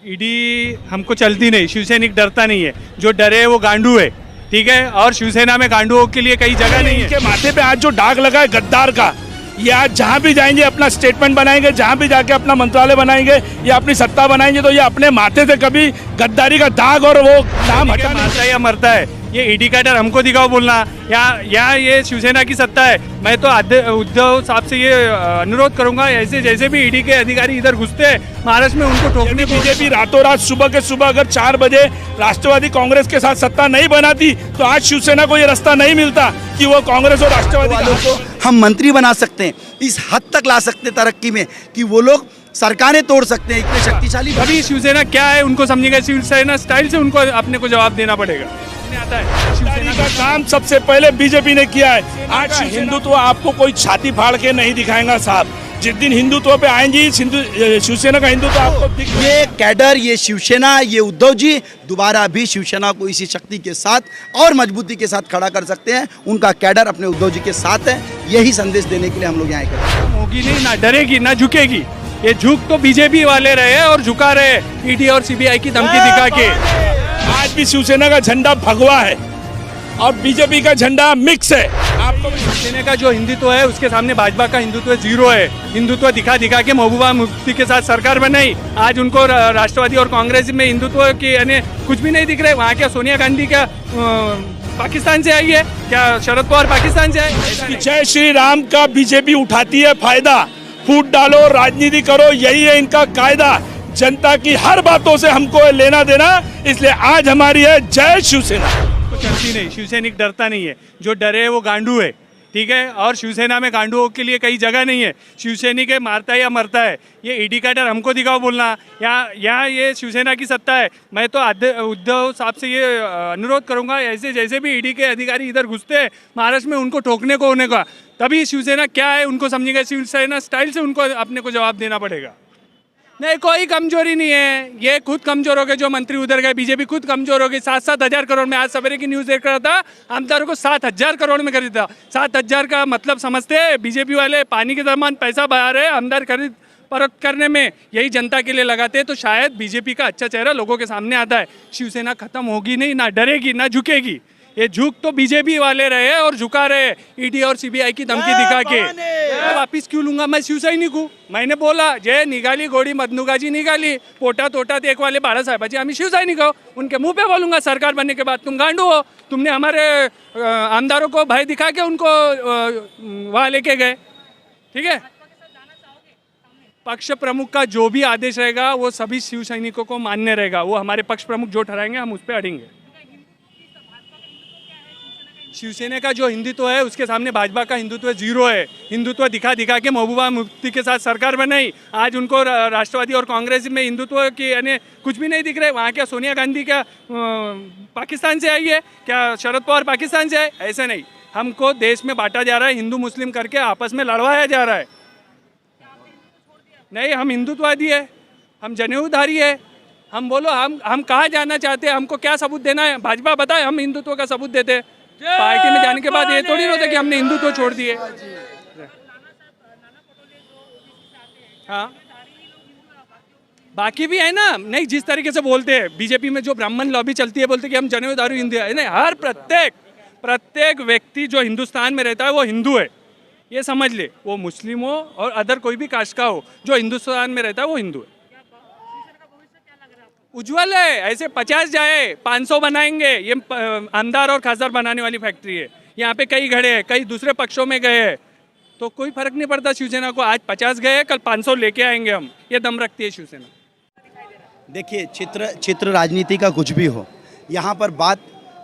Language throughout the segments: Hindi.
ईडी हमको चलती नहीं, शिवसैनिक डरता नहीं है, जो डरे वो गांडू है, ठीक है। और शिवसेना में गांडुओं के लिए कहीं जगह नहीं है। इनके माथे पे आज जो दाग लगा है गद्दार का, ये आज जहाँ भी जाएंगे अपना स्टेटमेंट बनाएंगे, जहाँ भी जाके अपना मंत्रालय बनाएंगे या अपनी सत्ता बनाएंगे, तो ये अपने माथे से कभी गद्दारी का दाग और वो नाम हटा मारता है या मरता है, ये ईडी का डर हमको दिखाओ बोलना, या ये शिवसेना की सत्ता है। मैं तो उद्धव साहब से ये अनुरोध करूंगा, ऐसे जैसे भी ईडी के अधिकारी इधर घुसते हैं महाराष्ट्र में, उनको ठोकने। बीजेपी रातों रात सुबह के सुबह अगर 4 बजे राष्ट्रवादी कांग्रेस के साथ सत्ता नहीं बनाती तो आज शिवसेना को ये रास्ता नहीं मिलता कि वो कांग्रेस और राष्ट्रवादी वालों को हम मंत्री बना सकते हैं, इस हद तक ला सकते हैं तरक्की में कि वो लोग सरकारें तोड़ सकते हैं, इतने शक्तिशाली। अभी शिवसेना क्या है उनको समझेगा, शिवसेना स्टाइल से उनको अपने को जवाब देना पड़ेगा। आता है शिवसेना का काम सबसे पहले बीजेपी ने किया है। आज हिंदुत्व आपको कोई छाती फाड़ के नहीं दिखाएगा साहब, जिस दिन हिंदुत्व पे आएंगी शिवसेना का हिंदुत्व आपको ये कैडर, ये शिवसेना, ये उद्धव जी दोबारा भी शिवसेना को इसी शक्ति के साथ और मजबूती के साथ खड़ा कर सकते हैं। उनका कैडर अपने उद्धव जी के साथ है, यही संदेश देने के लिए हम लोग यहाँ आए। होगी नहीं, ना डरेगी ना झुकेगी। ये झुक तो बीजेपी वाले रहे और झुका रहे ईडी और सीबीआई की धमकी दिखा के। आज भी शिवसेना का झंडा भगवा है और बीजेपी का झंडा मिक्स है। आपको शिवसेना का जो हिंदुत्व है उसके सामने भाजपा का हिंदुत्व जीरो है। हिंदुत्व दिखा दिखा के महबूबा मुफ्ती के साथ सरकार बनाई, आज उनको राष्ट्रवादी और कांग्रेस में हिंदुत्व की यानी कुछ भी नहीं दिख रहे। वहाँ क्या सोनिया गांधी क्या पाकिस्तान से आई है, क्या शरद पवार पाकिस्तान से आई? जय श्री राम का बीजेपी उठाती है फायदा, फूट डालो राजनीति करो, यही है इनका कायदा। जनता की हर बातों से हमको लेना देना, इसलिए आज हमारी है जय शिवसेना। तो चलती नहीं, शिवसैनिक डरता नहीं है, जो डरे वो गांडू है, ठीक है। और शिवसेना में गांडुओं के लिए कहीं जगह नहीं है। शिवसैनिक है, मारता है या मरता है, ये ईडी का डर हमको दिखाओ बोलना, या ये शिवसेना की सत्ता है। मैं तो उद्धव साहब से ये अनुरोध करूंगा, ऐसे जैसे भी ईडी के अधिकारी इधर घुसते हैं महाराष्ट्र में, उनको ठोकने को होने का, तभी शिवसेना क्या है उनको समझेगा। शिवसेना स्टाइल से उनको अपने को जवाब देना पड़ेगा। नहीं, कोई कमजोरी नहीं है, ये खुद कमजोर हो गए, जो मंत्री उधर गए, बीजेपी खुद कमजोर हो गई। 7-7 हजार करोड़ में, आज सवेरे की न्यूज़ देख रहा था, आमदारों को 7,000 करोड़ में खरीदा। 7,000 का मतलब समझते हैं बीजेपी वाले, पानी के समान पैसा बहा रहे आमदार खरीद फरोख्त करने में, यही जनता के लिए लगाते हैं। तो शायद बीजेपी का अच्छा चेहरा लोगों के सामने आता है। शिवसेना खत्म होगी नहीं, ना डरेगी ना झुकेगी। ये झुक तो बीजेपी वाले रहे और झुका रहे ईडी और सीबीआई की धमकी दिखा के। वापिस क्यों लूंगा, मैं शिवसैनिक हूँ। मैंने बोला जे निघाली घोडी मधनुगाची निघाली, पोटा तोटा एक वाले बाळासाहेबाची आम्ही शिवसैनिक हो, उनके मुंह पे बोलूंगा सरकार बनने के बाद तुम गांडू हो, तुमने हमारे आमदारों को भय दिखा के उनको वहाँ लेके गए, ठीक है। पक्ष प्रमुख का जो भी आदेश रहेगा वो सभी शिव सैनिकों को मान्य रहेगा। वो हमारे पक्ष प्रमुख जो ठहराएंगे हम उस पर अड़ेंगे। शिवसेना का जो हिंदुत्व है उसके सामने भाजपा का हिंदुत्व जीरो है। हिंदुत्व दिखा दिखा के महबूबा मुफ्ती के साथ सरकार बनाई, आज उनको राष्ट्रवादी और कांग्रेस में हिंदुत्व की यानी कुछ भी नहीं दिख रहे। वहाँ क्या सोनिया गांधी क्या पाकिस्तान से आई है, क्या शरद पवार पाकिस्तान से आए? ऐसे नहीं, हमको देश में बांटा जा रहा है, हिंदू मुस्लिम करके आपस में लड़वाया जा रहा है। नहीं, हम हिंदुत्ववादी है, हम जनेऊधारी है। हम बोलो हम कहाँ जाना चाहते हैं, हमको क्या सबूत देना है? भाजपा बताए, हम हिंदुत्व का सबूत देते हैं। पार्टी में जाने के बाद ये थोड़ी होता कि हमने हिंदुत्व छोड़ दिए। हाँ, बाकी भी है ना। नहीं, जिस तरीके से बोलते हैं बीजेपी में जो ब्राह्मण लॉबी चलती है, बोलते कि हम जनेऊधारी हिंदू है। नहीं, हर प्रत्येक व्यक्ति जो हिंदुस्तान में रहता है वो हिंदू है, ये समझ ले। वो मुस्लिम हो और अदर कोई भी कास्ट का हो, जो हिंदुस्तान में रहता है वो हिंदू है। उज्जवल है, ऐसे 50 जाए 500 बनाएंगे। ये आमदार और खासदार बनाने वाली फैक्ट्री है। यहाँ पे कई घड़े हैं, कई दूसरे पक्षों में गए हैं, तो कोई फर्क नहीं पड़ता शिवसेना को। आज 50 गए, कल 500 लेके आएंगे हम, ये दम रखती है शिवसेना। देखिए, चित्र राजनीति का कुछ भी हो, यहाँ पर बात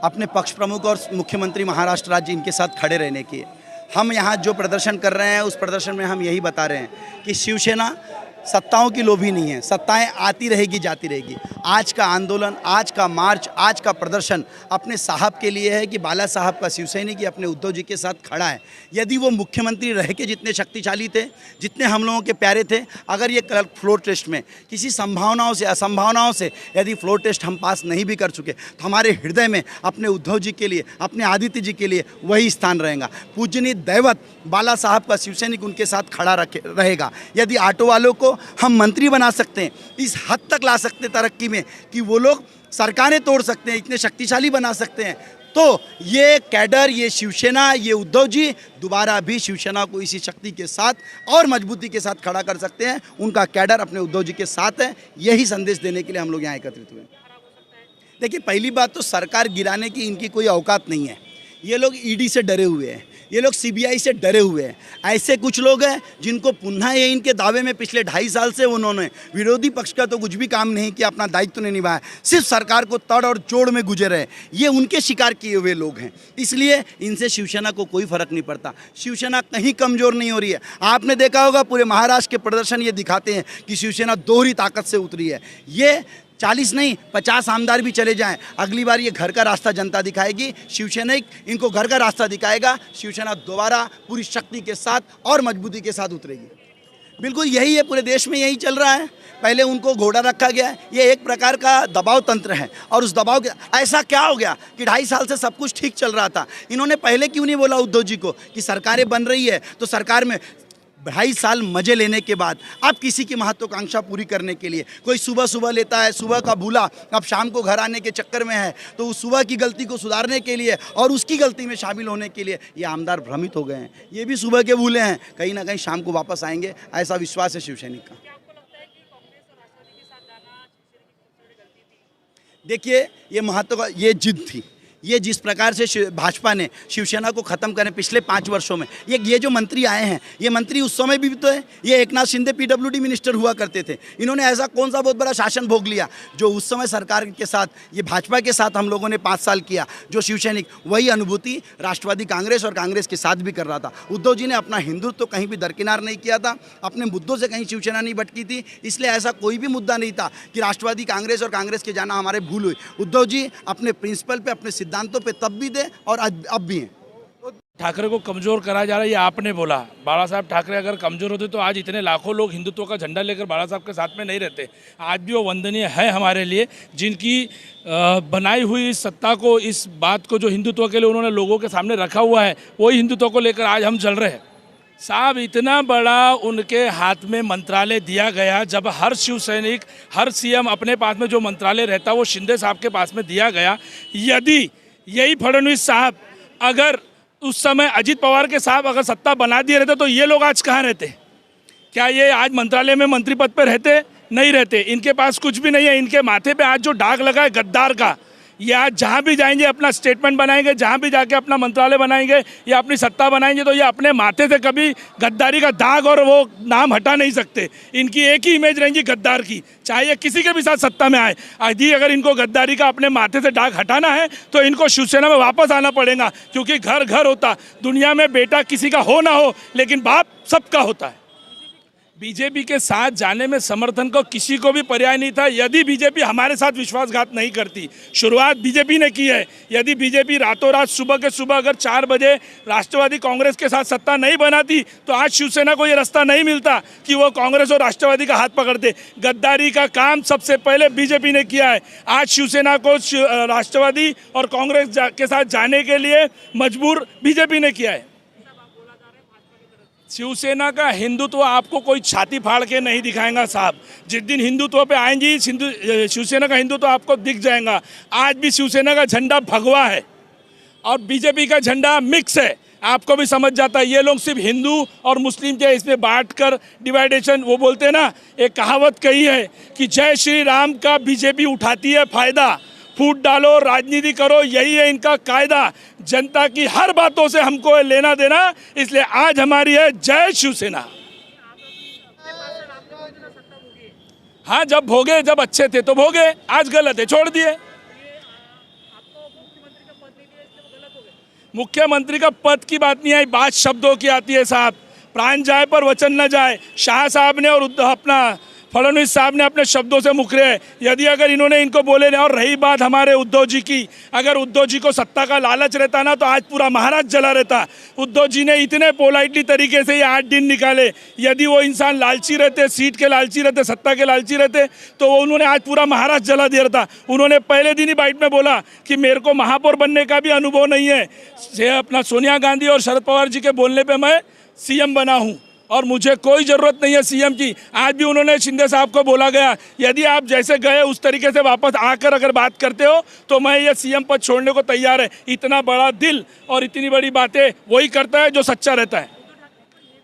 अपने पक्ष प्रमुख और मुख्यमंत्री महाराष्ट्र राज्य इनके साथ खड़े रहने की है। हम यहाँ जो प्रदर्शन कर रहे हैं उस प्रदर्शन में हम यही बता रहे हैं कि शिवसेना सत्ताओं की लोभी नहीं है। सत्ताएं आती रहेगी, जाती रहेगी। आज का आंदोलन, आज का मार्च, आज का प्रदर्शन अपने साहब के लिए है कि बाला साहब का शिवसैनिक अपने उद्धव जी के साथ खड़ा है। यदि वो मुख्यमंत्री रह के जितने शक्तिशाली थे, जितने हम लोगों के प्यारे थे, अगर ये कल फ्लोर टेस्ट में किसी संभावनाओं से असंभावनाओं से यदि फ्लोर टेस्ट हम पास नहीं भी कर चुके, तो हमारे हृदय में अपने उद्धव जी के लिए, अपने आदित्य जी के लिए वही स्थान रहेगा। पूजनीय दैवत बाला साहब का शिवसैनिक उनके साथ खड़ा रहेगा। यदि ऑटो वालों को को हम मंत्री बना सकते हैं, इस हद तक ला सकते हैं तरक्की में कि वो लोग सरकारें तोड़ सकते हैं, इतने शक्तिशाली बना सकते हैं, तो ये कैडर, ये शिवसेना, ये उद्धव जी दोबारा भी शिवसेना को इसी शक्ति के साथ और मजबूती के साथ खड़ा कर सकते हैं। उनका कैडर अपने उद्धव जी के साथ है, यही संदेश देने के लिए हम लोग यहाँ एकत्रित हुए। देखिए, पहली बात तो सरकार गिराने की इनकी कोई औकात नहीं है। ये लोग ईडी से डरे हुए हैं, ये लोग सीबीआई से डरे हुए हैं। ऐसे कुछ लोग हैं जिनको पुनः ये इनके दावे में पिछले 2.5 साल से उन्होंने विरोधी पक्ष का तो कुछ भी काम नहीं किया, अपना दायित्व नहीं निभाया, सिर्फ सरकार को तड़ और जोड़ में गुजर रहे। ये उनके शिकार किए हुए लोग हैं, इसलिए इनसे शिवसेना को कोई फर्क नहीं पड़ता। शिवसेना कहीं कमज़ोर नहीं हो रही है। आपने देखा होगा पूरे महाराष्ट्र के प्रदर्शन ये दिखाते हैं कि शिवसेना दोहरी ताकत से उतरी है। ये 40 नहीं 50 आमदार भी चले जाएं, अगली बार ये घर का रास्ता जनता दिखाएगी, शिवसेना इनको घर का रास्ता दिखाएगा। शिवसेना दोबारा पूरी शक्ति के साथ और मजबूती के साथ उतरेगी। बिल्कुल यही है, पूरे देश में यही चल रहा है। पहले उनको घोड़ा रखा गया है, ये एक प्रकार का दबाव तंत्र है, और उस दबाव के ऐसा क्या हो गया कि 2.5 साल से सब कुछ ठीक चल रहा था। इन्होंने पहले क्यों नहीं बोला उद्धव जी को कि सरकारें बन रही है तो सरकार में 2.5 साल मजे लेने के बाद अब किसी की महत्वाकांक्षा पूरी करने के लिए कोई सुबह सुबह लेता है, सुबह का भूला अब शाम को घर आने के चक्कर में है, तो उस सुबह की गलती को सुधारने के लिए और उसकी गलती में शामिल होने के लिए ये आमदार भ्रमित हो गए हैं। ये भी सुबह के भूले हैं, कहीं ना कहीं शाम को वापस आएंगे, ऐसा विश्वास है शिवसैनिक का। देखिए, ये जिद थी, ये जिस प्रकार से भाजपा ने शिवसेना को ख़त्म करने पिछले 5 वर्षों में ये जो मंत्री आए हैं, ये मंत्री उस समय भी तो है, ये एकनाथ शिंदे पीडब्ल्यूडी मिनिस्टर हुआ करते थे। इन्होंने ऐसा कौन सा बहुत बड़ा शासन भोग लिया जो उस समय सरकार के साथ, ये भाजपा के साथ हम लोगों ने 5 साल किया, जो शिवसैनिक वही अनुभूति राष्ट्रवादी कांग्रेस और कांग्रेस के साथ भी कर रहा था। उद्धव जी ने अपना हिंदुत्व तो कहीं भी दरकिनार नहीं किया था, अपने मुद्दों से कहीं शिवसेना नहीं भटकी थी, इसलिए ऐसा कोई भी मुद्दा नहीं था कि राष्ट्रवादी कांग्रेस और कांग्रेस के जाना हमारे भूल हुई। उद्धव जी अपने प्रिंसिपल पे, अपने सिद्धांतों पे तब भी थे और अब भी हैं। ठाकरे को कमज़ोर करा जा रहा है, ये आपने बोला। बाला साहब ठाकरे अगर कमज़ोर होते तो आज इतने लाखों लोग हिंदुत्व का झंडा लेकर बाला साहब के साथ में नहीं रहते। आज भी वो वंदनीय है हमारे लिए, जिनकी बनाई हुई सत्ता को, इस बात को जो हिंदुत्व के लिए उन्होंने लोगों के सामने रखा हुआ है, वही हिंदुत्व को लेकर आज हम चल रहे हैं। साहब, इतना बड़ा उनके हाथ में मंत्रालय दिया गया, जब हर शिव सैनिक, हर सीएम अपने पास में जो मंत्रालय रहता वो शिंदे साहब के पास में दिया गया। यदि यही फडणवीस साहब अगर उस समय अजीत पवार के साहब अगर सत्ता बना दिए रहते तो ये लोग आज कहाँ रहते? क्या ये आज मंत्रालय में मंत्री पद पर रहते? नहीं रहते। इनके पास कुछ भी नहीं है। इनके माथे पे आज जो दाग लगा है गद्दार का, ये आज जहाँ भी जाएंगे अपना स्टेटमेंट बनाएंगे, जहाँ भी जाके अपना मंत्रालय बनाएंगे या अपनी सत्ता बनाएंगे, तो ये अपने माथे से कभी गद्दारी का दाग और वो नाम हटा नहीं सकते। इनकी एक ही इमेज रहेगी गद्दार की, चाहे ये किसी के भी साथ सत्ता में आए। यदि अगर इनको गद्दारी का अपने माथे से दाग हटाना है तो इनको शिवसेना में वापस आना पड़ेगा, क्योंकि घर घर होता, दुनिया में बेटा किसी का हो ना हो लेकिन बाप सबका होता है। बीजेपी के साथ जाने में समर्थन को किसी को भी पर्याय नहीं था यदि बीजेपी हमारे साथ विश्वासघात नहीं करती। शुरुआत बीजेपी ने की है। यदि बीजेपी रातों रात सुबह के सुबह अगर 4 बजे राष्ट्रवादी कांग्रेस के साथ सत्ता नहीं बनाती तो आज शिवसेना को ये रास्ता नहीं मिलता कि वो कांग्रेस और राष्ट्रवादी का हाथ पकड़ते। गद्दारी का काम सबसे पहले बीजेपी ने किया है। आज शिवसेना को राष्ट्रवादी और कांग्रेस के साथ जाने के लिए मजबूर बीजेपी ने किया है। शिवसेना का हिंदुत्व आपको कोई छाती फाड़ के नहीं दिखाएगा साहब। जिस दिन हिंदुत्व पे आएंगी शिवसेना का हिंदुत्व आपको दिख जाएगा। आज भी शिवसेना का झंडा भगवा है और बीजेपी का झंडा मिक्स है। आपको भी समझ जाता है। ये लोग सिर्फ हिंदू और मुस्लिम के इसमें बांट कर डिवाइडेशन, वो बोलते हैं ना, एक कहावत कही है कि जय श्री राम का बीजेपी उठाती है फायदा, फूट डालो राजनीति करो, यही है इनका कायदा। जनता की हर बातों से हमको लेना देना, इसलिए आज हमारी है जय शिवसेना। हाँ, जब भोगे, जब अच्छे थे तो भोगे, आज गलत है छोड़ दिए। मुख्यमंत्री का पद की बात नहीं आई, बात शब्दों की आती है साहब। प्राण जाए पर वचन न जाए। शाह साहब ने और अपना फडणवीस साहब ने अपने शब्दों से मुकरे। यदि अगर इन्होंने इनको बोले नहीं, और रही बात हमारे उद्धव जी की, अगर उद्धव जी को सत्ता का लालच रहता ना तो आज पूरा महाराष्ट्र जला रहता। उद्धव जी ने इतने पोलाइटली तरीके से ये 8 दिन निकाले। यदि वो इंसान लालची रहते, सीट के लालची रहते, सत्ता के लालची रहते, तो वो उन्होंने आज पूरा महाराष्ट्र जला दिया था। उन्होंने पहले दिन ही बाइट में बोला कि मेरे को महापौर बनने का भी अनुभव नहीं है, अपना सोनिया गांधी और शरद पवार जी के बोलने पर मैं सीएम बना हूँ और मुझे कोई ज़रूरत नहीं है सीएम की। आज भी उन्होंने शिंदे साहब को बोला गया, यदि आप जैसे गए उस तरीके से वापस आकर अगर बात करते हो तो मैं ये सीएम पद छोड़ने को तैयार है। इतना बड़ा दिल और इतनी बड़ी बातें वही करता है जो सच्चा रहता है।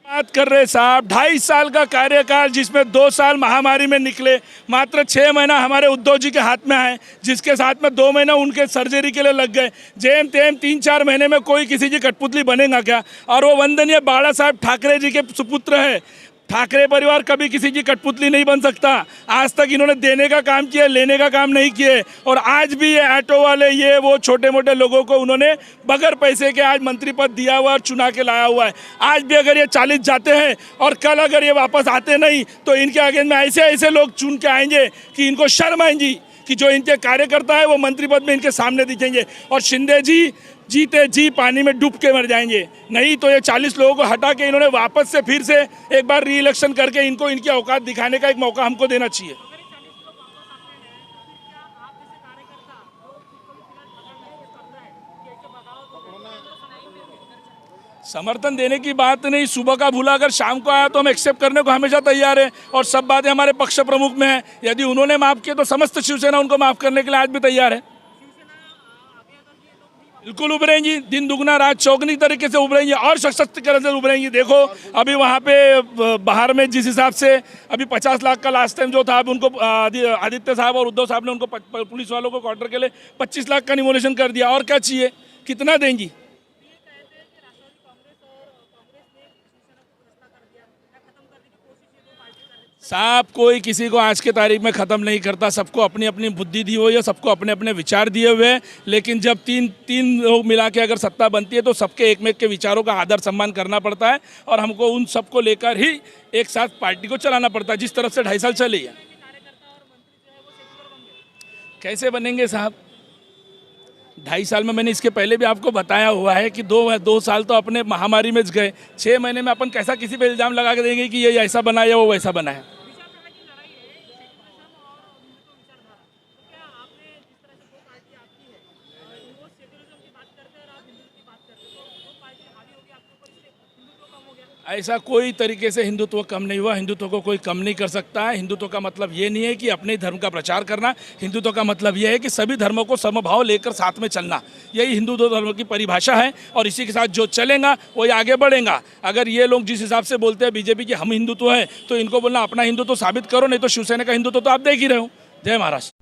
बात कर रहे साहब 2.5 साल का कार्यकाल, जिसमें 2 साल महामारी में निकले, मात्र 6 महीना हमारे उद्धव जी के हाथ में है, जिसके साथ में 2 महीने उनके सर्जरी के लिए लग गए। जेम तेम 3-4 महीने में कोई किसी की कठपुतली बनेगा क्या? और वो वंदनीय बाला साहब ठाकरे जी के सुपुत्र है। ठाकरे परिवार कभी किसी की कठपुतली नहीं बन सकता। आज तक इन्होंने देने का काम किया, लेने का काम नहीं किए। और आज भी ये ऑटो वाले, ये वो छोटे मोटे लोगों को उन्होंने बगैर पैसे के आज मंत्री पद दिया हुआ और चुना के लाया हुआ है। आज भी अगर ये 40 जाते हैं और कल अगर ये वापस आते नहीं तो इनके आगे में ऐसे ऐसे लोग चुन के आएंगे कि इनको शर्म आएंगी कि जो इनके कार्यकर्ता है वो मंत्री पद में इनके सामने दिखेंगे। और शिंदे जी जीते जी पानी में डूब के मर जाएंगे। नहीं तो ये 40 लोगों को हटा के इन्होंने वापस से फिर से एक बार री इलेक्शन करके इनको इनकी औकात दिखाने का एक मौका हमको देना चाहिए। समर्थन देने की बात नहीं, सुबह का भूला अगर शाम को आया तो हम एक्सेप्ट करने को हमेशा तैयार है। और सब बातें हमारे पक्ष प्रमुख में है। यदि उन्होंने माफ़ किए तो समस्त शिवसेना उनको माफ़ करने के लिए आज भी तैयार है। बिल्कुल उभरेंगी, दिन दुगना रात चौगनी तरीके से उभरेंगी और सशक्तिकरण से उभरेंगी। देखो अभी वहाँ पे बाहर में जिस हिसाब से अभी 50 लाख का लास्ट टाइम जो था, अब उनको आदित्य साहब और उद्धव साहब ने उनको पुलिस वालों को क्वार्टर के लिए 25 लाख का निमोलेशन कर दिया। और क्या चाहिए, कितना देंगी? साहब कोई किसी को आज के तारीख में ख़त्म नहीं करता। सबको अपनी अपनी बुद्धि दी हुई है, सबको अपने अपने विचार दिए हुए हैं। लेकिन जब तीन लोग मिला के अगर सत्ता बनती है तो सबके एक के विचारों का आदर सम्मान करना पड़ता है। और हमको उन सबको लेकर ही एक साथ पार्टी को चलाना पड़ता है, जिस तरफ से 2.5 साल चली है। कैसे बनेंगे साहब? 2.5 साल में मैंने इसके पहले भी आपको बताया हुआ है कि 2 साल तो अपने महामारी में गए। 6 महीने में अपन कैसा किसी पे इल्ज़ाम लगा के देंगे कि ये ऐसा बना या वो वैसा बना है। ऐसा कोई तरीके से हिंदुत्व कम नहीं हुआ। हिंदुत्व को कोई कम नहीं कर सकता है। हिंदुत्व का मतलब ये नहीं है कि अपने धर्म का प्रचार करना। हिंदुत्व का मतलब ये है कि सभी धर्मों को समभाव लेकर साथ में चलना। यही हिंदू धर्म की परिभाषा है और इसी के साथ जो चलेगा वही आगे बढ़ेगा। अगर ये लोग जिस हिसाब से बोलते हैं बीजेपी की हम हिंदुत्व है, तो इनको बोलना अपना हिंदुत्व साबित करो, नहीं तो शिवसेना का हिंदुत्व तो आप देख ही रहे हो। जय महाराष्ट्र।